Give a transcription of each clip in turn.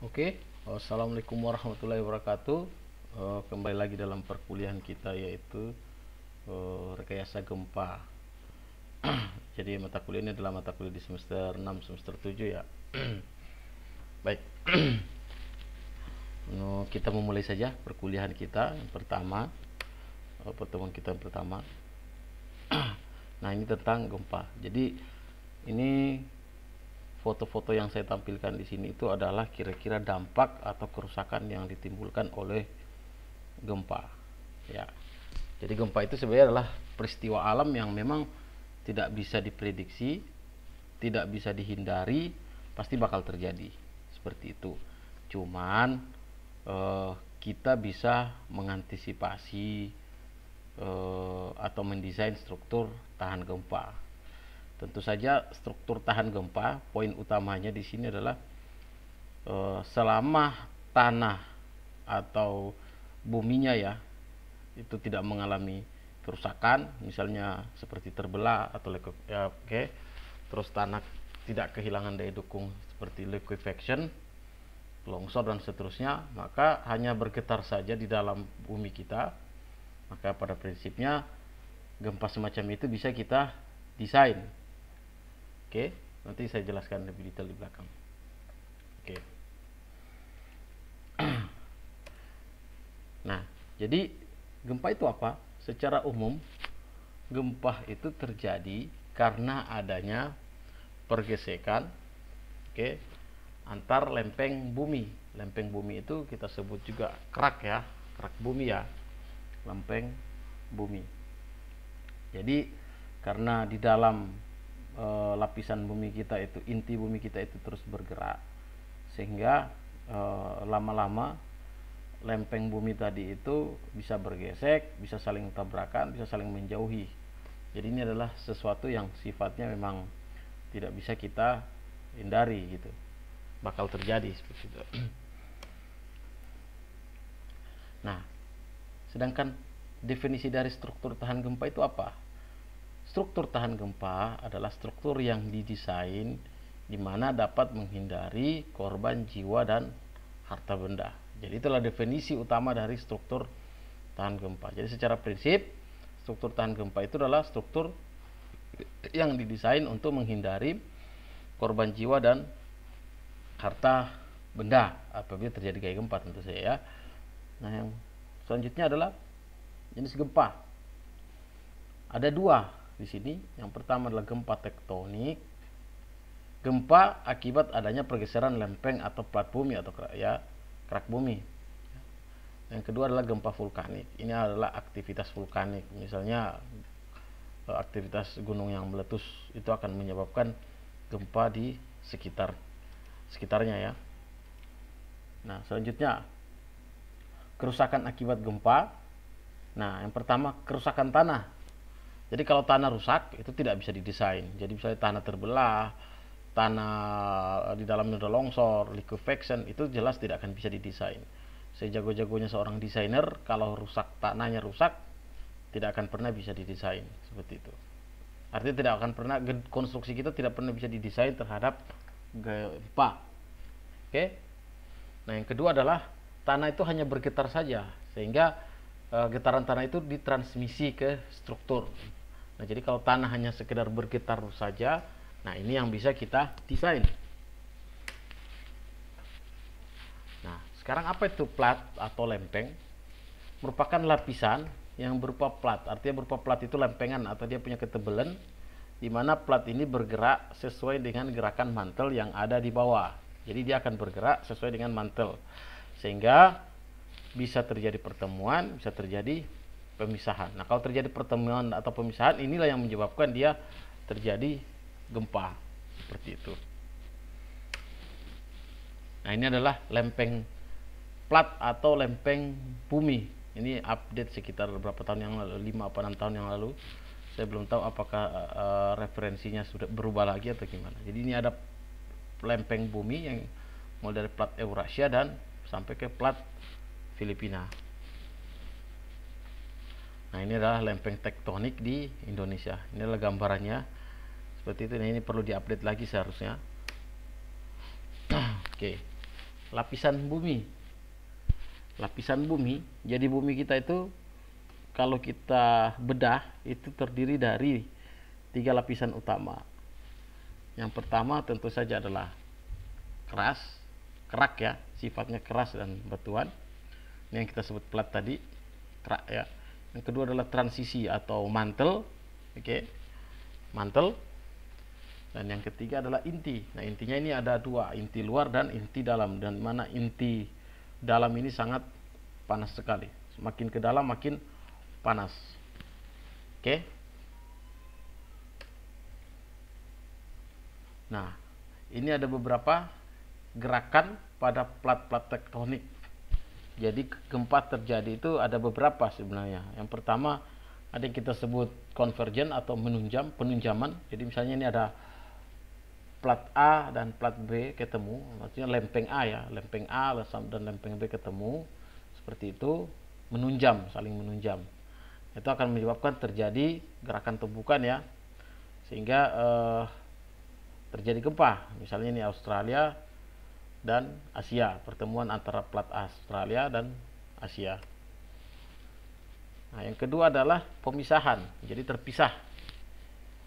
Oke, assalamualaikum warahmatullahi wabarakatuh. Kembali lagi dalam perkuliahan kita yaitu rekayasa gempa. Jadi mata kuliah ini adalah mata kuliah di semester 6, semester 7 ya. Baik, kita memulai saja perkuliahan kita yang pertama, pertemuan kita yang pertama. Nah, ini tentang gempa. Jadi ini foto-foto yang saya tampilkan di sini itu adalah kira-kira dampak atau kerusakan yang ditimbulkan oleh gempa. Ya. Jadi gempa itu sebenarnya adalah peristiwa alam yang memang tidak bisa diprediksi, tidak bisa dihindari, pasti bakal terjadi. Seperti itu. Cuman kita bisa mengantisipasi atau mendesain struktur tahan gempa. Tentu saja struktur tahan gempa, poin utamanya di sini adalah selama tanah atau buminya ya itu tidak mengalami kerusakan, misalnya seperti terbelah atau terus tanah tidak kehilangan daya dukung seperti liquefaction, longsor dan seterusnya, maka hanya bergetar saja di dalam bumi kita. Maka pada prinsipnya gempa semacam itu bisa kita desain. Oke, nanti saya jelaskan lebih detail di belakang. Oke. Nah, jadi gempa itu apa? Secara umum, gempa itu terjadi karena adanya pergesekan, antar lempeng bumi. Lempeng bumi itu kita sebut juga kerak ya, kerak bumi ya, lempeng bumi. Jadi karena di dalam lapisan bumi kita itu, inti bumi kita itu terus bergerak, sehingga lama-lama lempeng bumi tadi itu bisa bergesek, bisa saling tabrakan, bisa saling menjauhi. Jadi ini adalah sesuatu yang sifatnya memang tidak bisa kita hindari gitu, bakal terjadi seperti itu. Nah, sedangkan definisi dari struktur tahan gempa itu apa? Struktur tahan gempa adalah struktur yang didesain di mana dapat menghindari korban jiwa dan harta benda. Jadi itulah definisi utama dari struktur tahan gempa. Jadi secara prinsip, struktur tahan gempa itu adalah struktur yang didesain untuk menghindari korban jiwa dan harta benda apabila terjadi kayak gempa tentu saja ya. Nah, yang selanjutnya adalah jenis gempa. Ada dua di sini. Yang pertama adalah gempa tektonik, gempa akibat adanya pergeseran lempeng atau plat bumi atau kerak bumi. Yang kedua adalah gempa vulkanik. Ini adalah aktivitas vulkanik, misalnya aktivitas gunung yang meletus itu akan menyebabkan gempa di sekitarnya ya. Nah, selanjutnya kerusakan akibat gempa. Nah, yang pertama kerusakan tanah. Jadi kalau tanah rusak itu tidak bisa didesain. Jadi misalnya tanah terbelah, tanah di dalamnya ada longsor, liquefaction, itu jelas tidak akan bisa didesain. Sejago-jagonya seorang desainer, kalau tanahnya rusak, tidak akan pernah bisa didesain seperti itu. Artinya tidak akan pernah, konstruksi kita tidak pernah bisa didesain terhadap gempa. Oke. Nah, yang kedua adalah tanah itu hanya bergetar saja, sehingga getaran tanah itu ditransmisi ke struktur. Nah, jadi kalau tanah hanya sekedar bergetar saja, nah ini yang bisa kita desain. Nah, sekarang apa itu plat atau lempeng? Merupakan lapisan yang berupa plat. Artinya berupa plat itu lempengan atau dia punya ketebalan, di mana plat ini bergerak sesuai dengan gerakan mantel yang ada di bawah. Jadi dia akan bergerak sesuai dengan mantel, sehingga bisa terjadi pertemuan, bisa terjadi pemisahan. Nah, kalau terjadi pertemuan atau pemisahan, inilah yang menyebabkan dia terjadi gempa seperti itu. Nah, ini adalah lempeng plat atau lempeng bumi. Ini update sekitar berapa tahun yang lalu, 5 atau 6 tahun yang lalu. Saya belum tahu apakah referensinya sudah berubah lagi atau gimana. Jadi ini ada lempeng bumi yang mulai dari plat Eurasia dan sampai ke plat Filipina. Nah, ini adalah lempeng tektonik di Indonesia. Ini adalah gambarannya seperti itu. Nah, ini perlu diupdate lagi seharusnya. Oke. lapisan bumi. Lapisan bumi, jadi bumi kita itu kalau kita bedah itu terdiri dari 3 lapisan utama. Yang pertama tentu saja adalah kerak ya, sifatnya keras dan batuan. Ini yang kita sebut plat tadi, kerak ya. Yang kedua adalah transisi atau mantel, oke, mantel. Dan yang ketiga adalah inti. Nah, intinya ini ada 2, inti luar dan inti dalam. Dan mana inti dalam ini sangat panas sekali. Semakin ke dalam makin panas. Oke. Nah, ini ada beberapa gerakan pada plat-plat tektonik. Jadi gempa terjadi itu ada beberapa sebenarnya. Yang pertama ada yang kita sebut konvergen atau penunjaman. Jadi misalnya ini ada plat A dan plat B ketemu, maksudnya lempeng A ya, lempeng A dan lempeng B ketemu, seperti itu, menunjam, saling menunjam. Itu akan menyebabkan terjadi gerakan tumbukan ya, sehingga terjadi gempa. Misalnya ini Australia dan Asia, pertemuan antara plat Australia dan Asia. Nah, yang kedua adalah pemisahan, jadi terpisah.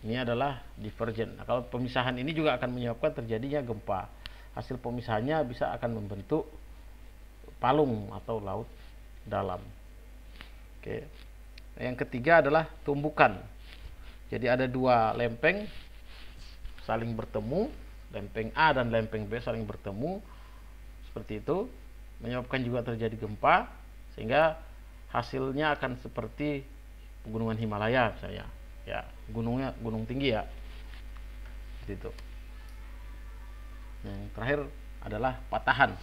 Ini adalah divergen. Nah, kalau pemisahan ini juga akan menyebabkan terjadinya gempa. Hasil pemisahannya bisa akan membentuk palung atau laut dalam. Oke. Nah, yang ketiga adalah tumbukan. Jadi ada 2 lempeng saling bertemu, lempeng A dan lempeng B saling bertemu, seperti itu, menyebabkan juga terjadi gempa, sehingga hasilnya akan seperti pegunungan Himalaya misalnya ya, gunung tinggi ya, seperti itu. Yang terakhir adalah patahan.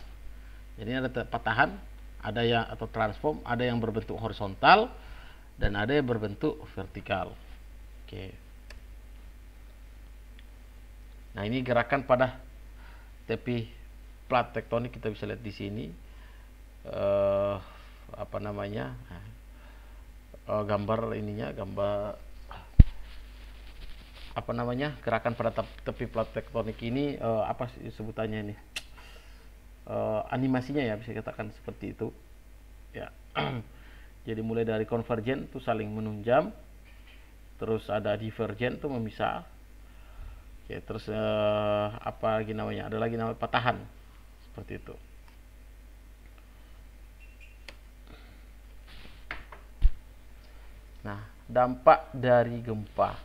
Jadi ada patahan, ada yang atau transform, ada yang berbentuk horizontal dan ada yang berbentuk vertikal. Oke. Nah, ini gerakan pada tepi plat tektonik, kita bisa lihat di sini apa namanya, gambar ininya, gambar apa namanya, gerakan pada tepi plat tektonik ini apa sih sebutannya ini, animasinya ya, bisa dikatakan seperti itu ya. Jadi mulai dari konvergen itu saling menunjam, terus ada divergen itu memisah. Oke, terus apa lagi namanya? Ada lagi namanya patahan. Seperti itu. Nah, dampak dari gempa.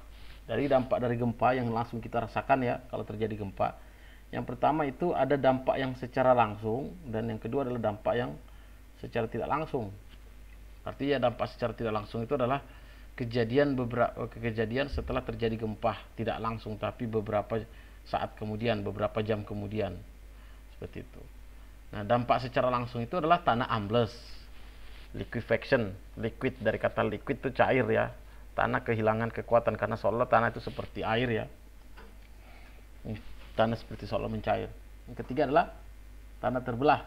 Dari dampak dari gempa yang langsung kita rasakan ya kalau terjadi gempa. Yang pertama itu ada dampak yang secara langsung, dan yang kedua adalah dampak yang secara tidak langsung. Artinya dampak secara tidak langsung itu adalah kejadian setelah terjadi gempa, tidak langsung tapi beberapa saat kemudian, beberapa jam kemudian, seperti itu. Nah, dampak secara langsung itu adalah tanah ambles, liquefaction, liquid dari kata liquid itu cair ya, tanah kehilangan kekuatan karena seolah tanah itu seperti air ya, tanah seperti seolah mencair. Yang ketiga adalah tanah terbelah.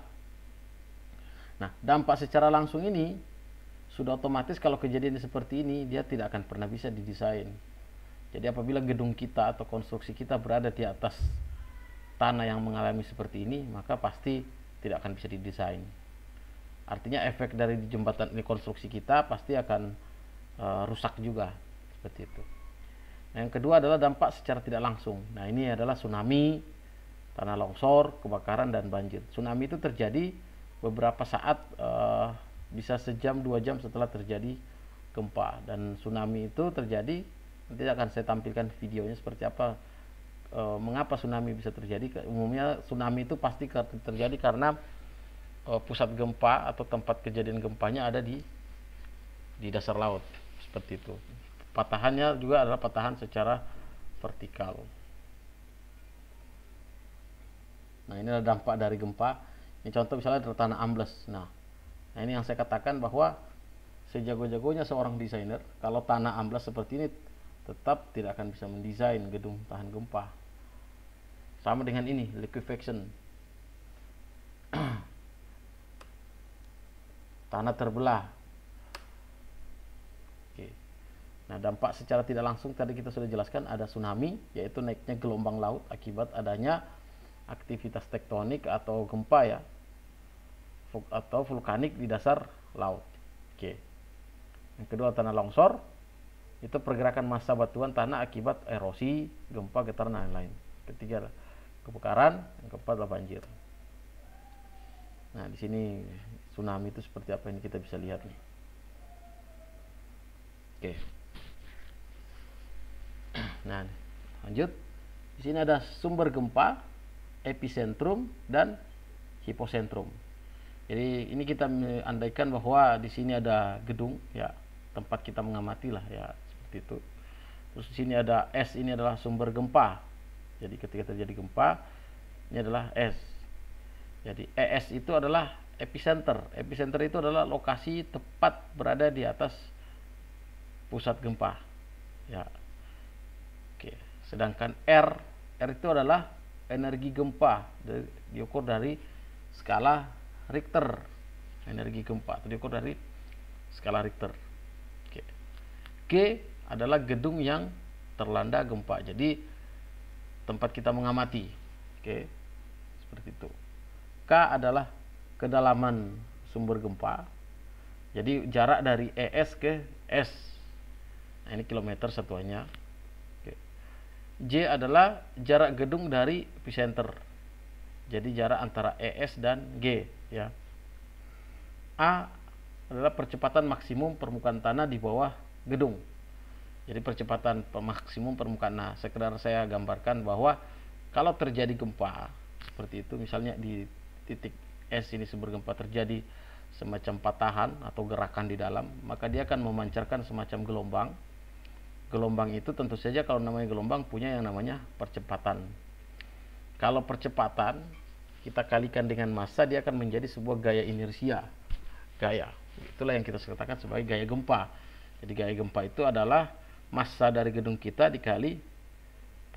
Nah, dampak secara langsung ini sudah otomatis kalau kejadian seperti ini dia tidak akan pernah bisa didesain. Jadi apabila gedung kita atau konstruksi kita berada di atas tanah yang mengalami seperti ini, maka pasti tidak akan bisa didesain. Artinya efek dari jembatan ini, konstruksi kita pasti akan rusak juga, seperti itu. Nah, yang kedua adalah dampak secara tidak langsung. Nah, ini adalah tsunami, tanah longsor, kebakaran dan banjir. Tsunami itu terjadi beberapa saat, bisa sejam 2 jam setelah terjadi gempa, dan tsunami itu terjadi, nanti akan saya tampilkan videonya seperti apa, mengapa tsunami bisa terjadi. Umumnya tsunami itu pasti terjadi karena pusat gempa atau tempat kejadian gempanya ada di dasar laut, seperti itu. Patahannya juga adalah patahan secara vertikal. Nah, ini adalah dampak dari gempa. Ini contoh misalnya dari tanah ambles. Nah, ini yang saya katakan bahwa sejago-jagonya seorang desainer, kalau tanah amblas seperti ini tetap tidak akan bisa mendesain gedung tahan gempa. Sama dengan ini, liquefaction, tanah terbelah. Oke. Nah, dampak secara tidak langsung tadi kita sudah jelaskan, ada tsunami, yaitu naiknya gelombang laut akibat adanya aktivitas tektonik atau gempa ya. atau vulkanik di dasar laut. Oke. Yang kedua tanah longsor, itu pergerakan massa batuan tanah akibat erosi, gempa, getaran, dan lain-lain. Ketiga kebakaran, yang keempat adalah banjir. Nah, di sini tsunami itu seperti apa ini kita bisa lihat nih. Oke. Nah, lanjut. Di sini ada sumber gempa, epicentrum, dan hipocentrum. Jadi ini kita andaikan bahwa di sini ada gedung, ya, tempat kita mengamati lah, ya, seperti itu. Terus di sini ada S, ini adalah sumber gempa. Jadi ketika terjadi gempa, ini adalah S. Jadi ES itu adalah epicenter. Epicenter itu adalah lokasi tepat berada di atas pusat gempa. Ya. Oke. Sedangkan R itu adalah energi gempa, diukur dari skala Richter. Energi gempa diukur dari skala Richter. Oke. G adalah gedung yang terlanda gempa. Jadi tempat kita mengamati. Oke. Seperti itu. K adalah kedalaman sumber gempa. Jadi jarak dari ES ke S. Nah, ini kilometer satuannya. Oke. J adalah jarak gedung dari epicenter. Jadi jarak antara ES dan G, ya. A adalah percepatan maksimum permukaan tanah di bawah gedung. Jadi percepatan maksimum permukaan. Nah, sekedar saya gambarkan bahwa kalau terjadi gempa seperti itu, misalnya di titik S ini sumber gempa terjadi semacam patahan atau gerakan di dalam, maka dia akan memancarkan semacam gelombang. Gelombang itu tentu saja kalau namanya gelombang punya yang namanya percepatan. Kalau percepatan kita kalikan dengan massa, dia akan menjadi sebuah gaya inersia. Gaya. Itulah yang kita katakan sebagai gaya gempa. Jadi gaya gempa itu adalah massa dari gedung kita dikali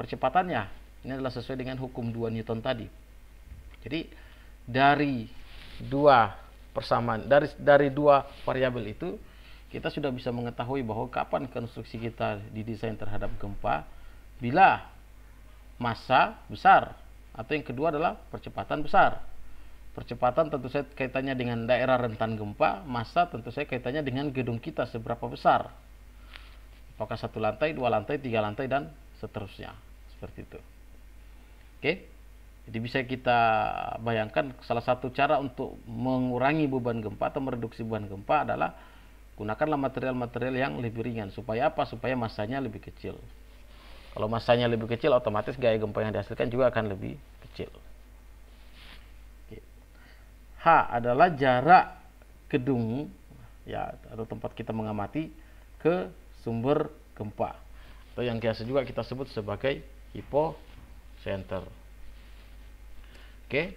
percepatannya. Ini adalah sesuai dengan hukum 2 Newton tadi. Jadi dari dua persamaan, dari dua variabel itu kita sudah bisa mengetahui bahwa kapan konstruksi kita didesain terhadap gempa, bila massa besar, atau yang kedua adalah percepatan besar. Percepatan tentu saja kaitannya dengan daerah rentan gempa, massa tentu saja kaitannya dengan gedung kita seberapa besar. Apakah 1 lantai, 2 lantai, 3 lantai, dan seterusnya. Seperti itu. Oke. Jadi bisa kita bayangkan salah satu cara untuk mengurangi beban gempa atau mereduksi beban gempa adalah gunakanlah material-material yang lebih ringan. Supaya apa? Supaya massanya lebih kecil. Kalau massanya lebih kecil, otomatis gaya gempa yang dihasilkan juga akan lebih kecil. H adalah jarak gedung, ya, atau tempat kita mengamati ke sumber gempa, atau yang biasa juga kita sebut sebagai hipocenter. Oke,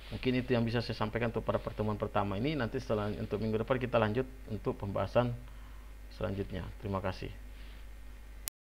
mungkin itu yang bisa saya sampaikan untuk pada pertemuan pertama ini. Nanti setelah untuk minggu depan kita lanjut untuk pembahasan selanjutnya. Terima kasih.